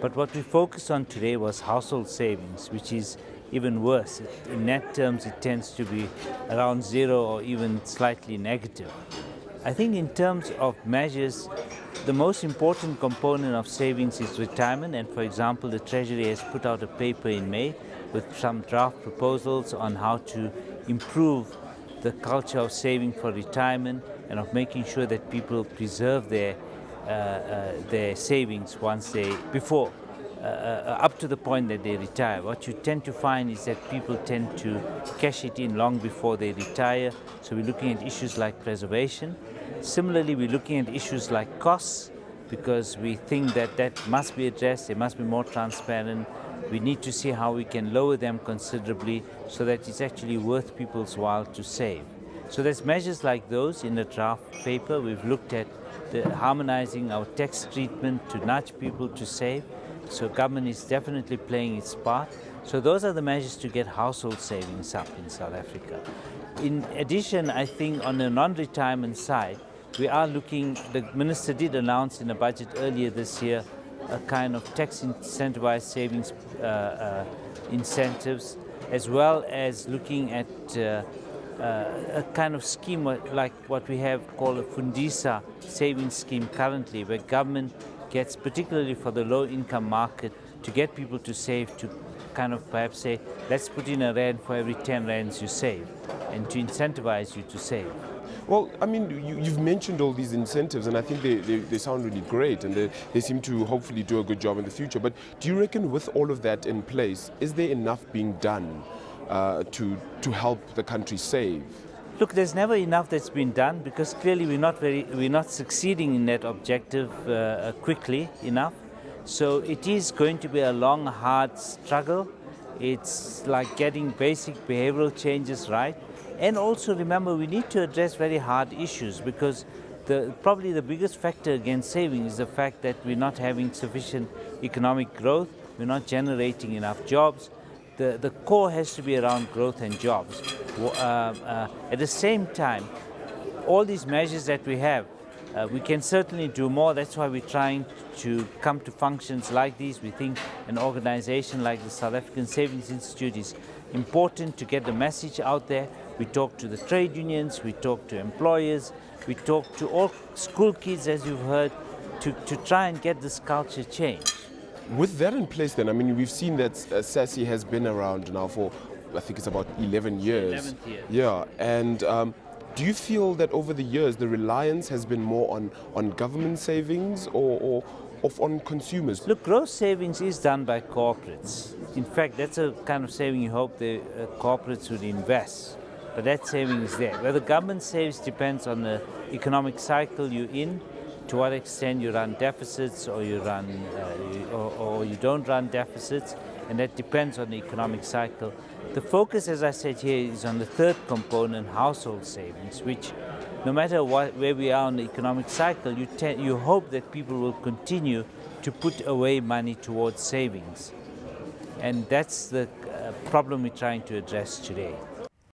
But what we focused on today was household savings, which is even worse. In net terms, it tends to be around zero or even slightly negative. I think in terms of measures, the most important component of savings is retirement, and for example, the Treasury has put out a paper in May with some draft proposals on how to improve the culture of saving for retirement and of making sure that people preserve their savings before up to the point that they retire. What you tend to find is that people tend to cash it in long before they retire. So we're looking at issues like preservation. Similarly, we're looking at issues like costs, because we think that that must be addressed. They must be more transparent. We need to see how we can lower them considerably so that it's actually worth people's while to save. So there's measures like those in the draft paper. We've looked at harmonizing our tax treatment to nudge people to save. So government is definitely playing its part. So those are the measures to get household savings up in South Africa. In addition, I think on the non-retirement side, we are looking, the Minister did announce in the budget earlier this year a kind of tax incentivized savings incentives, as well as looking at a kind of scheme like what we have called a Fundisa savings scheme currently, where government gets, particularly for the low-income market, to get people to save, to kind of perhaps say, let's put in a rand for every 10 rands you save, and to incentivize you to save. Well, I mean, you've mentioned all these incentives, and I think they sound really great, and they seem to hopefully do a good job in the future. But do you reckon with all of that in place, is there enough being done to help the country save? Look, there's never enough that's been done, because clearly we're not succeeding in that objective quickly enough. So it is going to be a long, hard struggle. It's like getting basic behavioral changes right. And also remember, we need to address very hard issues, because probably the biggest factor against saving is the fact that we're not having sufficient economic growth, we're not generating enough jobs. The core has to be around growth and jobs. At the same time, all these measures that we have, we can certainly do more. That's why we're trying to come to functions like these. We think an organization like the South African Savings Institute is important to get the message out there. We talk to the trade unions, we talk to employers, we talk to all school kids, as you've heard, to try and get this culture changed. With that in place then, I mean, we've seen that SASSI has been around now for, I think it's about 11 years. 11th year. Yeah, and do you feel that over the years the reliance has been more on government savings or on consumers? Look, gross savings is done by corporates. In fact, that's a kind of saving you hope the corporates would invest. But that saving is there. Whether government saves depends on the economic cycle you're in, to what extent you run deficits or you don't run deficits, and that depends on the economic cycle. The focus, as I said here, is on the third component, household savings, which no matter where we are on the economic cycle, you hope that people will continue to put away money towards savings. And that's the problem we're trying to address today.